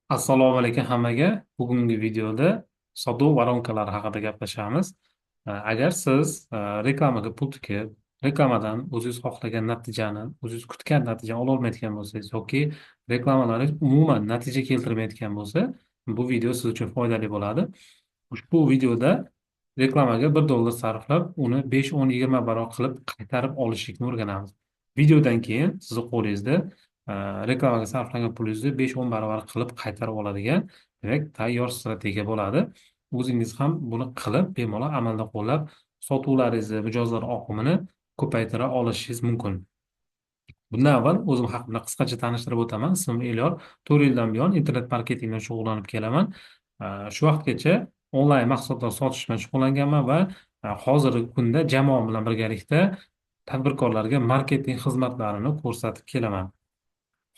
Assalomu alaykum hammaga. Bugungi videoda sotuv voronkalari haqida gaplashamiz. Agar siz reklamaga pul tikib, reklamadan o'zingiz xohlagan natijani, o'zingiz kutgan natijani ololmayotgan bo'lsangiz yoki reklamalaringiz umuman natija keltirmayotgan bo'lsa, bu video siz uchun foydali bo'ladi. Ushbu videoda reklamaga $1 sarflab, uni 5, 10, 20 barobar qilib qaytarib olishlikni o'rganamiz. Videodan keyin sizni qo'lingizda reklamaga sarflagan pulingizni 5-10 barobar qilib qaytarib oladigan demak tayyor strategiya bo'ladi. O'zingiz ham buni qilib bemalol amalda qo'llab sotuvlaringizni, mijozlar oqimini ko'paytira olishingiz mumkin. Bundan avval o'zim haqimda qisqacha tanishtirib o'taman. Ismim Elyor. 4 yildan buyon internet marketingda shug'ullanib kelaman. Shu vaqtgacha onlayn mahsulotlar sotish bilan shug'ullanganman va hozirgi kunda jamoam bilan birgalikda tadbirkorlarga marketing xizmatlarini ko'rsatib kelaman.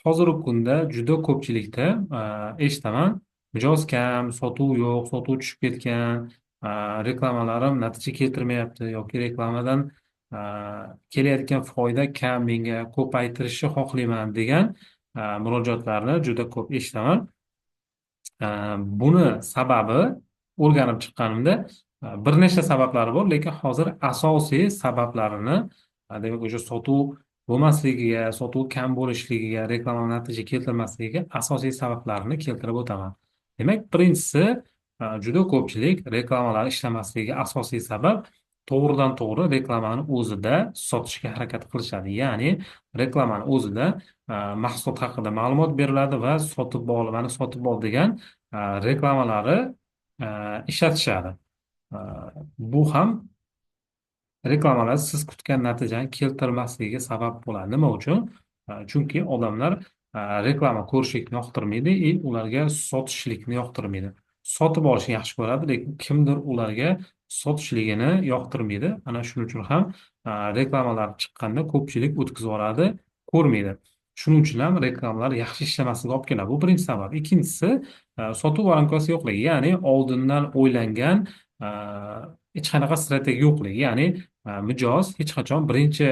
Hozirgi kunda juda ko'pchilikda eshitaman, mijoz kam, sotuv yo'q, sotuv tushib ketgan, reklamalarim natija keltirmayapti yoki reklamadan kelayotgan foyda kam, menga ko'paytirishni xohlayman degan murojaatlarni juda ko'p eshitaman. Buni sababi o'rganib chiqqanimda bir nechta sabablari bor, lekin hozir asosiy sabablarini demak o'sha sotuv bo'lmasligiga, sotuv kam bo'lishligiga, reklama natija keltirmasligiga asosiy sabablarini keltirib o'taman. Demak, birinchisi juda ko'pchilik reklamalar ishlamasligiga asosiy sabab to'g'ridan to'g'ri reklamani o'zida sotishga harakat qilishadi. Ya'ni reklamani o'zida mahsulot haqida ma'lumot beriladi va sotib ol, mana sotib ol degan reklamalari ishlatishadi. Bu ham reklamalar siz kutgan natijani keltirmasligiga sabab bo'ladi. Nima uchun? Chunki odamlar reklama ko'rishlikni yoqtirmaydi, ularga sotishlikni yoqtirmaydi. Sotib olishni yaxshi ko'radi, lekin kimdir ularga sotishligini yoqtirmaydi. Ana shuning uchun ham reklamalar chiqqanda ko'pchilik o'tkazib yuboradi, ko'rmaydi. Shuning uchun ham reklamalar yaxshi ishlamasligiga olib keladi. Bu birinchi sabab. Ikkinchisi, sotuv vorankasi yo'qligi, ya'ni oldindan o'ylangan hech qanaqa strategiya yo'qligi, ya'ni mijoz hech qachon birinchi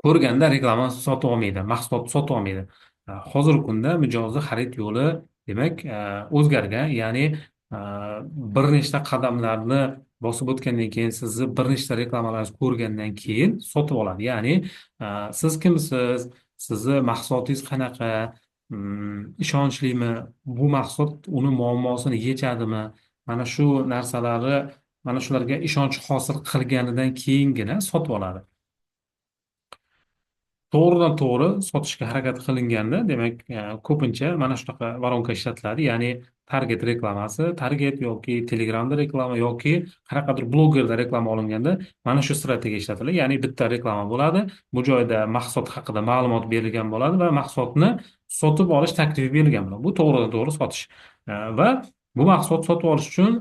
ko'rganda reklama sotib olmaydi, mahsulot sotib olmaydi. Hozirgi kunda mijozni xarid yo'li demak o'zgargan, ya'ni bir nechta qadamlarni bosib o'tgandan keyin sizni bir nechta reklamalarni ko'rgandan keyin sotib oladi. Ya'ni siz kimsiz, sizni mahsulotingiz qanaqa, ishonchlimi, bu mahsulot uni muammosini yechadimi, mana shu narsalari, mana shularga ishonch hosil qilganidan keyingina sotib oladi. To'g'ridan to'g'ri sotishga harakat qilinganda, demak, ko'pincha mana shunaqa voronka ishlatiladi. Ya'ni target reklamasi, target yoki Telegramda reklama yoki qanaqadir blogerda reklama olinganda mana shu strategiya ishlatiladi. Ya'ni bitta reklama bo'ladi, bu joyda mahsulot haqida ma'lumot berilgan bo'ladi va mahsulotni sotib olish taklifi berilgan bo'ladi. Bu to'g'ridan to'g'ri sotish. Va bu mahsulot sotib olish uchun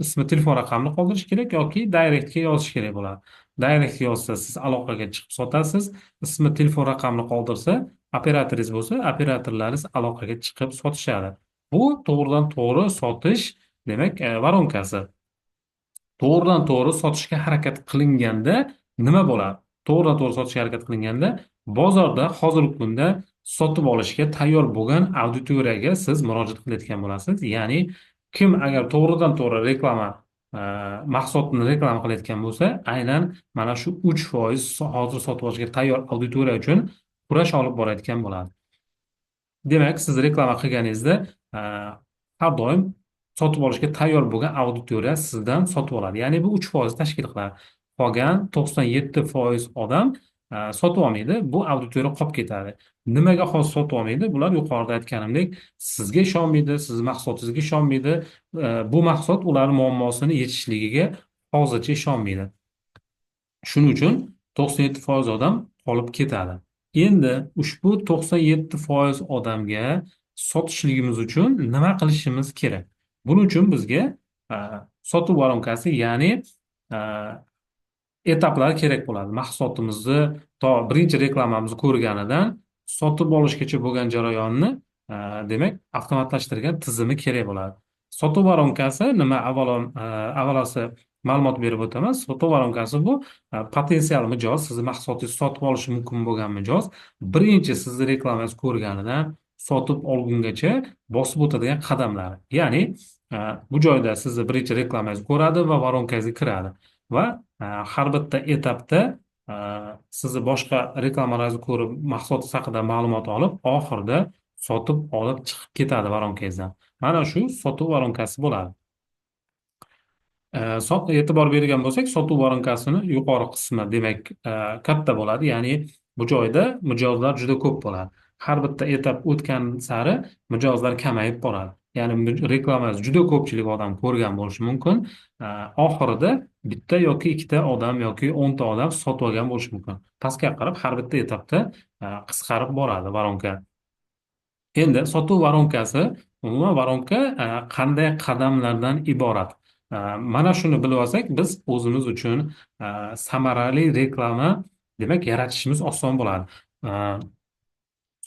ismi, telefon raqamini qoldirish kerak yoki direktga yozish kerak bo'ladi. Direktga yozsa siz aloqaga chiqib sotasiz. Ismi, telefon raqamini qoldirsa, operatoringiz bo'lsa, operatorlaringiz aloqaga chiqib sotishadi. Bu to'g'ridan to'g'ri sotish, demak, voronkasi. To'g'ridan to'g'ri sotishga harakat qilinganda nima bo'ladi? To'g'ridan to'g'ri sotishga harakat qilinganda bozorda hozirgi kunda sotib olishga tayyor bo'lgan auditoriyaga siz murojaat qilayotgan bo'lasiz. Ya'ni kim agar to'g'ridan to'g'ri reklama mahsulotni reklama qilayotgan bo'lsa, aynan mana shu 3% hozir sotib olishga tayyor auditoriya uchun kurash olib borayotgan bo'ladi. Demak, siz reklama qilganingizda har doim sotib olishga tayyor bo'lgan auditoriya sizdan sotib oladi. Ya'ni bu 3% tashkil qiladi. Qolgan 97% odam sotib olmaydi. Bu auditoriya qolib ketadi. Nimaga hozir sotib olmaydi? Bular yuqorida aytganimdek, sizga ishonmaydi, siz mahsulotingizga ishonmaydi. Bu mahsulot ular muammosini yechishligiga hozircha ishonmaydi. Shuning uchun 97% odam qolib ketadi. Endi ushbu 97% odamga sotishligimiz uchun nima qilishimiz kerak? Buning uchun bizga sotuv voronkasi, ya'ni etaplar kerak bo'ladi. Mahsulotimizni to birinchi reklamamizni ko'rganidan sotib olishgacha bo'lgan jarayonni demak avtomatlashtirgan tizimi kerak bo'ladi. Sotuv voronkasi nima? Avvalosi ma'lumot berib o'tamiz. Sotuv voronkasi bu potensial mijoz, sizni mahsulotingizni sotib olishi mumkin bo'lgan mijoz birinchi sizni reklamangizni ko'rganidan sotib olgungacha bosib o'tadigan qadamlar. Ya'ni e, bu joyda sizni birinchi reklamangizni ko'radi va voronkangizga kiradi va har bitta etapda e, sizni boshqa reklamalarni ko'rib mahsulotingiz haqida ma'lumot olib, oxirida sotib olib chiqib ketadi voronkangizdan. Mana shu sotuv voronkasi bo'ladi. E'tibor bergan bo'lsak, sotuv voronkasini yuqori qismi demak katta bo'ladi, ya'ni bu joyda mijozlar juda ko'p bo'ladi. Har bitta etap o'tgan sari mijozlar kamayib boradi. Ya'ni reklamangiz juda ko'pchilik odam ko'rgan bo'lishi mumkin. Oxirida bitta yoki ikkita odam yoki 10ta odam sotib olgan bo'lishi mumkin. Pastga qarab har bitta etapda qisqarib boradi voronka. Endi sotuv voronkasi, umuman voronka qanday qadamlardan iborat? Mana shuni bilib olsak, biz o'zimiz uchun samarali reklama demak yaratishimiz oson bo'ladi.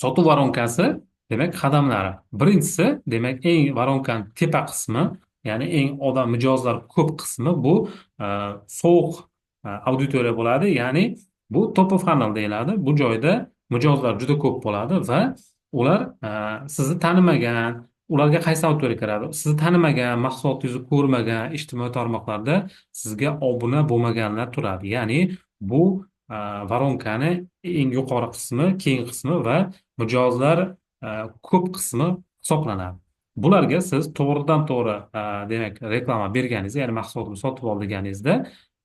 Sotuv voronkasi demak qadamlari. Birinchisi demak eng voronkani tepa qismi, ya'ni eng odam mijozlar ko'p qismi bu sovuq auditoriya bo'ladi. Ya'ni bu top of funnel deyiladi. Bu joyda mijozlar juda ko'p bo'ladi va ular sizni tanimagan, ularga qaysi auditoriya kiradi? Sizni tanimagan, mahsulotingizni ko'rmagan, ijtimoiy tarmoqlarda sizga obuna bo'lmaganlar turadi. Ya'ni bu voronkani eng yuqori qismi, keyingi qismi va mijozlar ko'p qismi hisoblanadi. Bularga siz to'g'ridan to'g'ri demak reklama berganingizda, ya'ni mahsulotni sotib ol deganingizda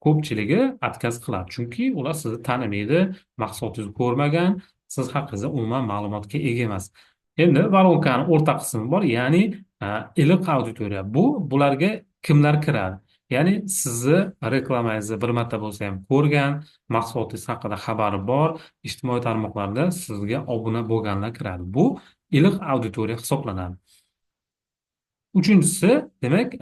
ko'pchiligi отказ qiladi. Chunki ular sizni tanimaydi, mahsulotingizni ko'rmagan, siz haqingizda umuman ma'lumotga ega emas. Endi voronkani o'rta qismi bor, ya'ni iliq auditoriya. Bularga kimlar kiradi? Ya'ni sizni reklamangizni bir marta bo'lsa ham ko'rgan, mahsulotingiz haqida xabari bor, ijtimoiy tarmoqlarda sizga obuna bo'lganlar kiradi. Bu iliq auditoriya hisoblanadi. Uchinchisi, demak,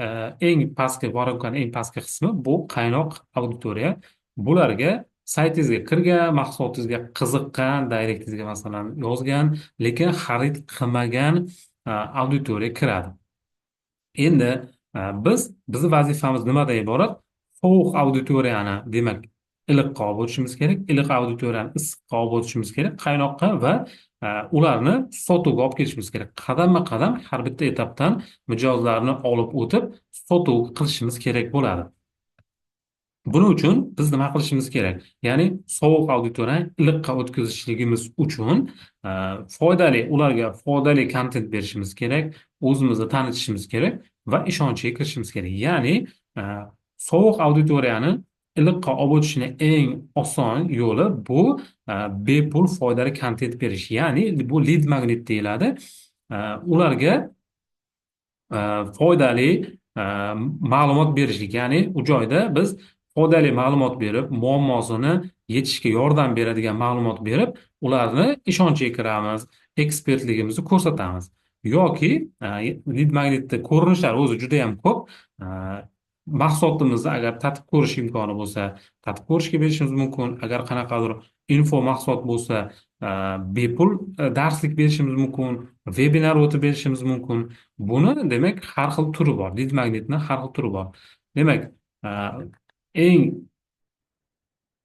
eng pastki voronkani eng pastki qismi bu qaynoq auditoriya. Bularga saytingizga kirgan, mahsulotingizga qiziqqan, direktingizga masalan yozgan, lekin xarid qilmagan auditoriya kiradi. Endi bizni vazifamiz nimadan iborat? Sovuq auditoriyani demak iliqqa olib o'tishimiz kerak, iliq auditoriyani issiqqa olib o'tishimiz kerak, qaynoqqa va ularni sotuvga olib kelishimiz kerak. Qadamma-qadam har bitta etapdan mijozlarni olib o'tib sotuv qilishimiz kerak bo'ladi. Buning uchun biz nima qilishimiz kerak? Ya'ni sovuq auditoriyani iliqqa o'tkazishligimiz uchun ularga foydali kontent berishimiz kerak, o'zimizni tanitishimiz kerak va ishonchga kirishimiz kerak. Ya'ni sovuq auditoriyani iliqqa olib o'tishni eng oson yo'li bu bepul foydali kontent berish. Ya'ni bu lead magnet deyiladi. Ularga foydali ma'lumot berishlik, ya'ni u joyda biz foydali ma'lumot berib, muammosini yechishga yordam beradigan ma'lumot berib, ularni ishonchga kiramiz, ekspertligimizni ko'rsatamiz. Yoki lead magnetni ko'rinishlari o'zi juda ham ko'p. Mahsulotimizni agar tatib ko'rish imkoni bo'lsa, tatib ko'rishga berishimiz mumkin. Agar qanaqadir info mahsulot bo'lsa, bepul darslik berishimiz mumkin, vebinar o'tib berishimiz mumkin. Buni demak har xil turi bor. Lead magnetni har xil turi bor. Demak, eng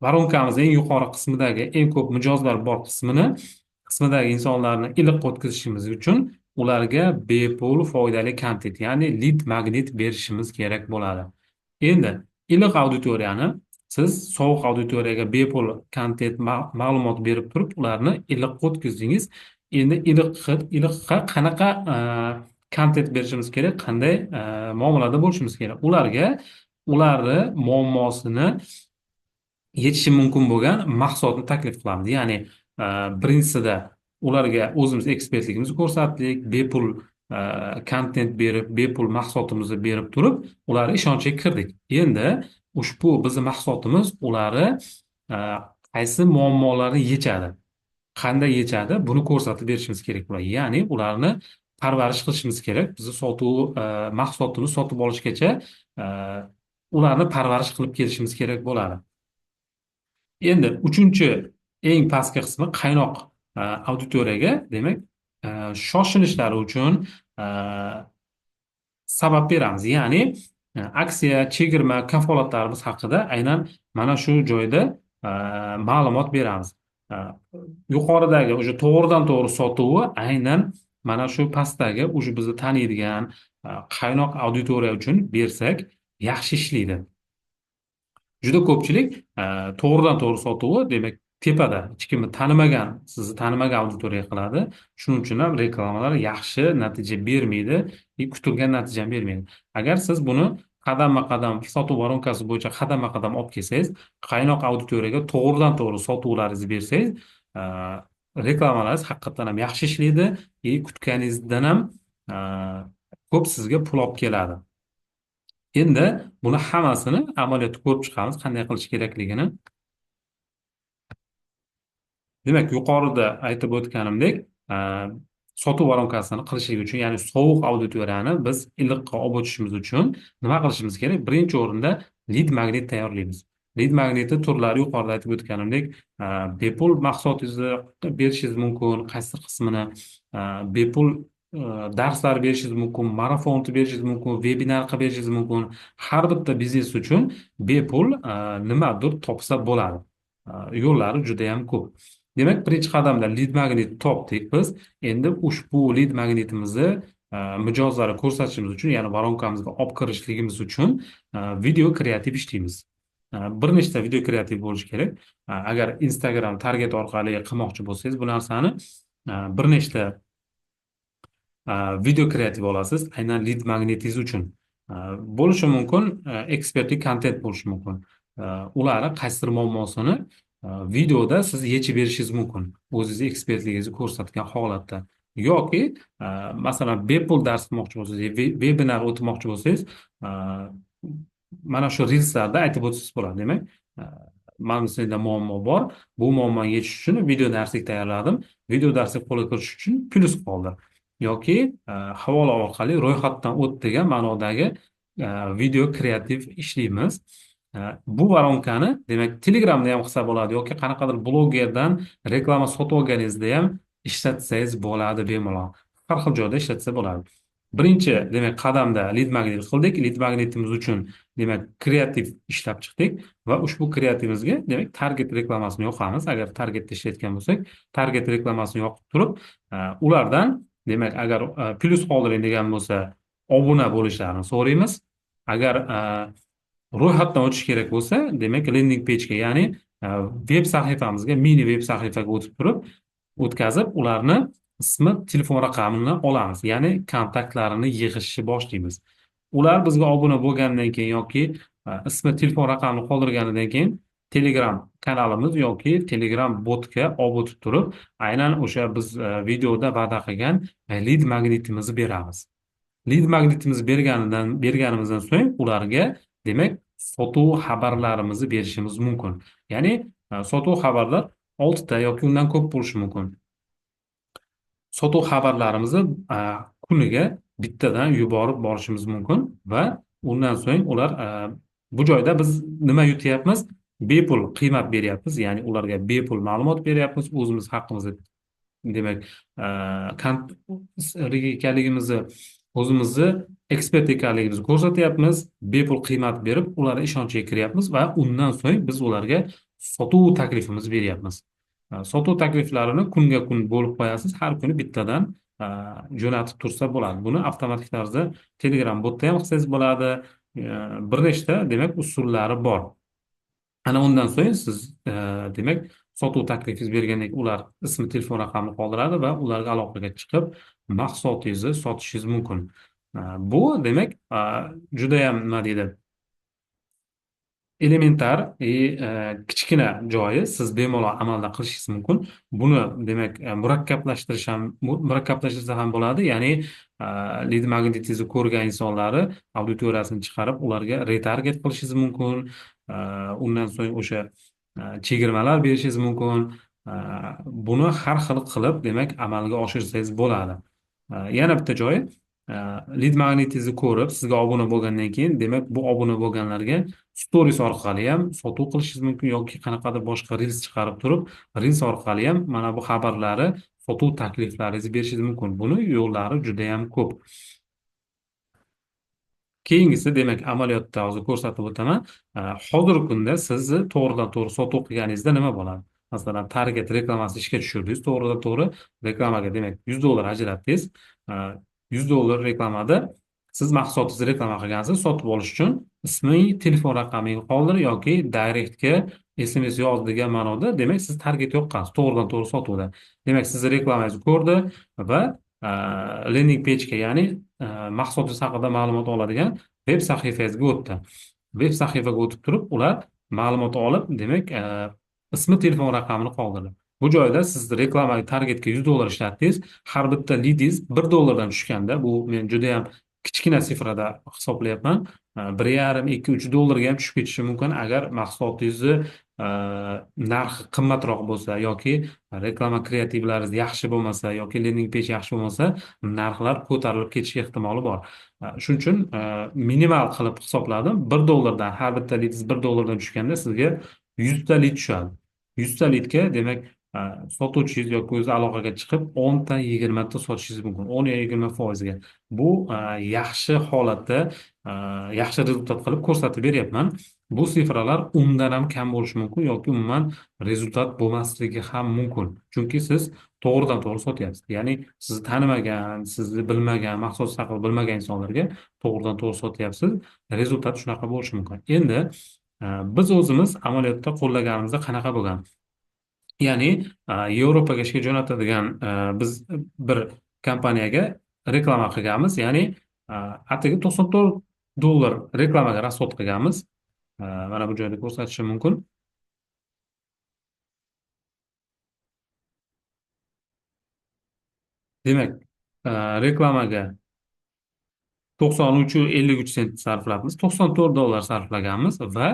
voronkamiz eng yuqori qismidagi eng ko'p mijozlar bor qismidagi insonlarni iliq o'tkazishimiz uchun ularga bepul foydali kontent, ya'ni lead magnet berishimiz kerak bo'ladi. Endi iliq auditoriyani siz sovuq auditoriyaga bepul kontent ma'lumot berib turib, ularni iliqqa o'tkazdingiz. Endi iliqqa qanaqa kontent berishimiz kerak, qanday muomalada bo'lishimiz kerak? Ularni muammosini yechishi mumkin bo'lgan mahsulotni taklif qilamiz. Ya'ni birinchisida ularga o'zimiz ekspertligimizni ko'rsatdik, bepul kontent berib, bepul mahsulotimizni berib turib, ularni ishonchiga kirdik. Endi ushbu bizni mahsulotimiz ularni qaysi muammolarni yechadi, qanday yechadi, buni ko'rsatib berishimiz kerak bo'ladi. Ya'ni ularni parvarish qilishimiz kerak. Bizni mahsulotimizni sotib olishgacha ularni parvarish qilib kelishimiz kerak bo'ladi. Endi uchinchi eng pastki qismi qaynoq auditoriyaga demak shoshilishlari uchun sabab beramiz. Ya'ni aksiya, chegirma, kafolatlarimiz haqida aynan mana shu joyda ma'lumot beramiz. Yuqoridagi o'sha to'g'ridan to'g'ri sotuvi aynan mana shu pastdagi уже bizni taniydigan qaynoq auditoriya uchun bersak yaxshi ishlaydi. Juda ko'pchilik to'g'ridan to'g'ri sotuvi demak tepada hech kimni tanimagan sizni tanimagan auditoriya qiladi. Shuning uchun ham reklamalar yaxshi natija bermaydi, kutilgan natijani bermaydi. Agar siz buni qadamma qadam sotuv voronkasi bo'yicha qadamma qadam olib kelsangiz, qaynoq auditoriyaga to'g'ridan to'g'ri sotuvlaringizni bersangiz, e, reklamalaringiz haqiqatdan ham yaxshi ishlaydi, kutganingizdan ham e, ko'p sizga pul olib keladi. Endi buni hammasini amaliyotda ko'rib chiqamiz qanday qilish kerakligini. Demak, yuqorida aytib o'tganimdek, sotuv voronkasini qilishlik uchun, ya'ni sovuq auditoriyani biz iliqqa olib o'tishimiz uchun nima qilishimiz kerak? Birinchi o'rinda lead magnet tayyorlaymiz. Lead magneti turlari yuqorida aytib o'tganimdek, bepul mahsulotingizni berishingiz mumkin, qaysi qismini bepul darslar berishingiz mumkin, marafon berishingiz mumkin, vebinar qilib berishingiz mumkin. Har bitta biznes uchun bepul nimadir topsa bo'ladi. Yo'llari juda ham ko'p. Demak, birinchi qadamda lead magnet topdik biz. Endi ushbu lead magnetimizni mijozlarga ko'rsatishimiz uchun, ya'ni voronkamizga olib kirishligimiz uchun video kreativ ishlaymiz. Bir nechta video kreativ bo'lishi kerak. Agar Instagram target orqali qilmoqchi bo'lsangiz, bu narsani bir nechta video kreativ olasiz aynan lead magnetingiz uchun. Bo'lishi mumkin ekspertlik kontent bo'lishi mumkin. Ularni qaysidir muammosini videoda siz yechib berishingiz mumkin, o'zingizni ekspertligingizni ko'rsatgan holatda. Yoki masalan bepul dars qilmoqchi bo'lsangiz, vebinar o'tmoqchi bo'lsangiz, mana shu reelslarda aytib o'tsangiz bo'ladi. Demak, mana senda muammo bor, bu muammoni yechish uchun video darslik tayyorladim, video darsga qo'lga kiritish uchun plyus qoldi. Yoki havola orqali ro'yxatdan o't degan ma'nodagi video kreativ ishlaymiz. Bu voronkani demak Telegramda ham qilsa bo'ladi yoki qanaqadir blogerdan reklama sotib olganingizda ham ishlatsangiz bo'ladi bemalol. Har xil joyda ishlatsa bo'ladi. Birinchi demak qadamda lead magnet qildik. Lead magnetimiz uchun demak kreativ ishlab chiqdik va ushbu kreativimizga demak target reklamasini yoqamiz. Agar targetda ishlayotgan bo'lsak, target reklamasini yoqib turib, ulardan demak agar plyus qoldiring degan bo'lsa, obuna bo'lishlarini so'raymiz. Agar ro'yxatdan o'tish kerak bo'lsa, demak landing pejga, ya'ni veb sahifamizga, mini veb sahifaga o'tib turib, o'tkazib, ularni ismi, telefon raqamini olamiz, ya'ni kontaktlarini yig'ishni boshlaymiz. Ular bizga obuna bo'lgandan keyin yoki ismi, telefon raqamini qoldirganidan keyin Telegram kanalimiz yoki Telegram botga olib o'tib turib, aynan o'sha biz videoda va'da qilgan lead magnetimizni beramiz. Lead magnetimizni berganimizdan so'ng ularga demak sotuv xabarlarimizni berishimiz mumkin. Ya'ni sotuv xabarlar 6 ta yoki undan ko'p bo'lishi mumkin. Sotuv xabarlarimizni kuniga bittadan yuborib borishimiz mumkin va undan so'ng ular bu joyda biz nima yutyapmiz? Bepul qiymat beryapmiz, ya'ni ularga bepul ma'lumot beryapmiz, o'zimiz haqimizda demak ekanligimizni, o'zimizni ekspert ekanligimizni ko'rsatyapmiz, bepul qiymat berib ularga ishonchga kiryapmiz va undan so'ng biz ularga sotuv taklifimizni beryapmiz. Sotuv takliflarini kunga kun bo'lib qo'yasiz, har kuni bittadan jo'natib tursa bo'ladi. Buni avtomatik tarzda Telegram botda ham qilsangiz bo'ladi. Bir nechta demak usullari bor. Ana undan so'ng siz demak sotuv taklifingiz bergandek ular ismi, telefon raqamini qoldiradi va ularga aloqaga chiqib mahsulotingizni sotishingiz mumkin. Bu demak juda ham nima deydi, elementar kichkina joyi, siz bemalol amalda qilishingiz mumkin. Buni demak murakkablashtirish ham bo'ladi. Ya'ni lead magnetingizni ko'rgan insonlari auditoriyasini chiqarib ularga retarget qilishingiz mumkin. Undan so'ng o'sha chegirmalar berishingiz mumkin. Buni har xil qilib demak amalga oshirsangiz bo'ladi. Yana bitta joyi, lead magnetingizni ko'rib sizga obuna bo'lgandan keyin demak bu obuna bo'lganlarga stories orqali ham sotuv qilishingiz mumkin yoki qanaqadir boshqa reels chiqarib turib, reels orqali ham mana bu xabarlari, sotuv takliflaringizni berishingiz mumkin. Buni yo'llari juda ham ko'p. Keyingisi demak amaliyotda hozir ko'rsatib o'taman. Hozirgi kunda sizni to'g'ridan to'g'ri sotuv qilganingizda nima bo'ladi? masalan target reklamasini ishga tushirdingiz, to'g'ridan to'g'ri reklamaga demak $100 ajratdingiz. Uh, $100 reklamada siz mahsulotingizni reklama qilgansiz. Sotib olish uchun isming, telefon raqamingizni qoldir yoki direktga SMS yoz degan ma'noda, demak siz target yoqqansiz to'g'ridan to'g'ri sotuvda. Demak sizni reklamangizni ko'rdi va landing pejga, ya'ni mahsulotingiz haqida ma'lumot oladigan veb sahifangizga o'tdi. Veb sahifaga o'tib turib, ular ma'lumot olib, demak ismi, telefon raqamini qoldirdi. Bu joyda siz reklamaga targetga $100 ishlatdingiz. Har bitta lidingiz $1 tushganda, bu men juda ham kichkina sifrada hisoblayapman. 1,5, 2, $3 ham tushib ketishi mumkin agar mahsulotingizni narxi qimmatroq bo'lsa yoki reklama kreativlaringiz yaxshi bo'lmasa yoki landing pej yaxshi bo'lmasa, narxlar ko'tarilib ketishi ehtimoli bor. Shuning uchun minimal qilib hisobladim. $1 har bitta lidingiz $1 tushganda sizga 100 ta lid tushadi. 100 ta lidga demak sotuvchingiz yoki o'zi aloqaga chiqib 10 ta 20 ta sotishingiz mumkin. 10 yo 20%ga. Bu yaxshi holatda yaxshi rezultat qilib ko'rsatib beryapman. Bu sifralar undan ham kam bo'lishi mumkin yoki umuman rezultat bo'lmasligi ham mumkin. Chunki siz to'g'ridan to'g'ri sotyapsiz. Ya'ni sizni tanimagan, sizni bilmagan, mahsulot haqida bilmagan insonlarga to'g'ridan to'g'ri sotyapsiz. Rezultat shunaqa bo'lishi mumkin. Endi biz o'zimiz amaliyotda qo'llaganimizda qanaqa bo'lgan? Ya'ni Yevropaga ishga jo'natadigan biz bir kompaniyaga reklama qilganmiz. Ya'ni atigi $94 reklamaga rasxod qilganmiz. Mana bu joyda ko'rsatishim mumkin. Demak, reklamaga 93.53 sarflabmiz. $94 sarflaganmiz va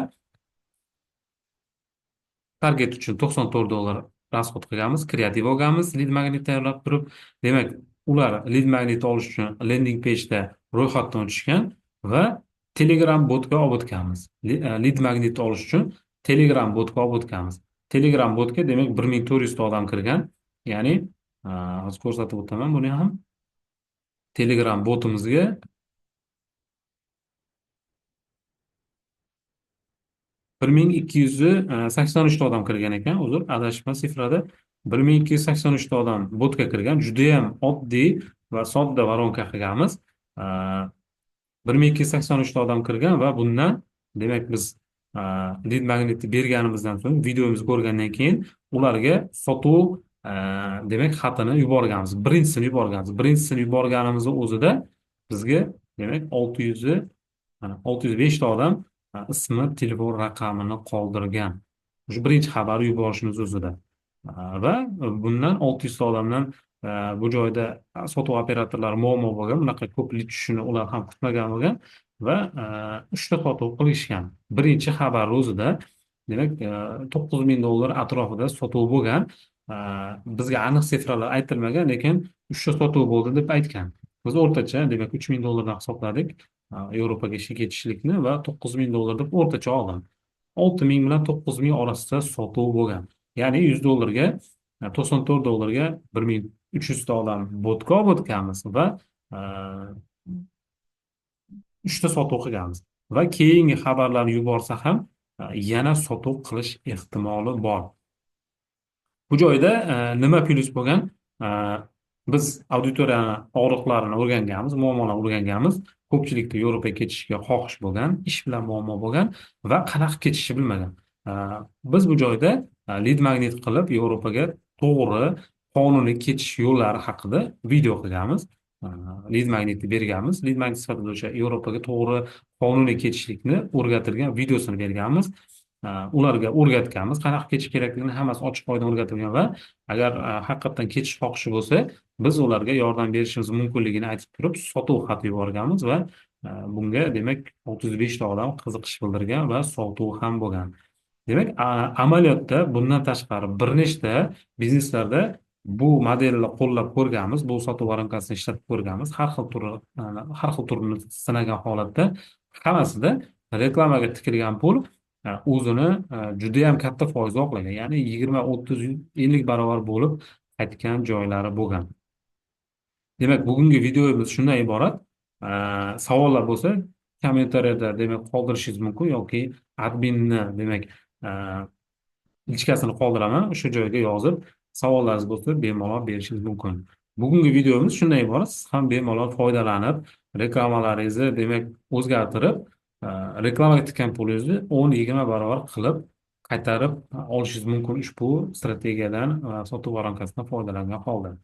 target uchun $94 rasxod qilganmiz. Kreativ olganmiz, lead magnet tayyorlab turib. Demak, ular lead magnet olish uchun landing pejda ro'yxatdan o'tishgan va Telegram botga olib o'tganmiz. Lead magnet olish uchun Telegram botga olib o'tganmiz. Telegram botga demak 1400 ta odam kirgan. Ya'ni hozir ko'rsatib o'taman buni ham. Telegram botimizga 1283 ta odam kirgan ekan. Uzr, adashma sifrada 1283 ta odam botga kirgan. Juda ham oddiy va sodda voronka qilganmiz. 1283 ta odam kirgan va bundan demak biz lead magnetni berganimizdan so'ng, videomizni ko'rgandan keyin ularga sotuv demak xatini yuborganmiz. Birinchisini yuborganimizda o'zida bizga demak 605 ta odam ismi, telefon raqamini qoldirgan. Shu birinchi xabarni yuborishimiz o'zida. Va bundan 600 ta odamdan bu joyda sotuv operatorlari muammo bo'lgan, bunaqa ko'p lid tushishini ular ham kutmagan bo'lgan va 3 ta sotuv qilishgan. Birinchi xabar o'zida demak $9,000 atrofida sotuv bo'lgan. Bizga aniq sifralar aytilmagan, lekin 3 ta sotuv bo'ldi deb aytgan. Biz o'rtacha demak $3,000 dan hisobladik. Yevropaga ishga ketishlikni va $9,000 deb o'rtacha oldim. 6,000 bilan 9,000 orasida sotuv bo'lgan. Ya'ni $100 $94 1300 ta odam botga olib o'tganmiz va 3 ta sotuv qilganmiz. Va keyingi xabarlarni yuborsa ham yana sotuv qilish ehtimoli bor. Bu joyda nima plyus bo'lgan? Biz auditoriyani og'riqlarini o'rganganmiz, muammolarni o'rganganmiz. Ko'pchilikda Yevropaga ketishga xohish bo'lgan, ish bilan muammo bo'lgan va qanaqa ketishni bilmagan. Biz bu joyda lead magnet qilib Yevropaga to'g'ri qonuniy ketish yo'llari haqida video qilganmiz. Lead magnetni berganmiz. Lead magnet sifatida o'sha Yevropaga to'g'ri qonuniy ketishlikni o'rgatilgan videosini berganmiz. Ularga o'rgatganmiz, qanaqa ketish kerakligini hammasi ochiq oydin o'rgatilgan va agar haqiqatdan ketish xohishi bo'lsa, biz ularga yordam berishimiz mumkinligini aytib turib, sotuv xati yuborganmiz va bunga demak 35 ta odam qiziqish bildirgan va sotuv ham bo'lgan. Demak, amaliyotda bundan tashqari bir nechta bizneslarda bu modelni qo'llab ko'rganmiz, bu sotuv vorankasini ishlatib ko'rganmiz, har xil turini sinagan holatda hammasida reklamaga tikilgan pul o'zini juda ham katta foiz oqlagan, ya'ni 20, 30, 50 barobar bo'lib qaytgan joylari bo'lgan. Demak, bugungi videomiz shundan iborat. Savollar bo'lsa, kommentariyada demak qoldirishingiz mumkin yoki adminni demak ingichkasini qoldiraman. O'sha joyga yozib, savollaringiz bo'lsa bemalol berishingiz mumkin. Bugungi videomiz shundan iborat. Siz ham bemalol foydalanib, reklamalaringizni demak o'zgartirib, reklamaga tikkan pulingizni 10-20 barobar qilib qaytarib olishingiz mumkin ushbu strategiyadan, sotuv voronkasidan foydalangan holda.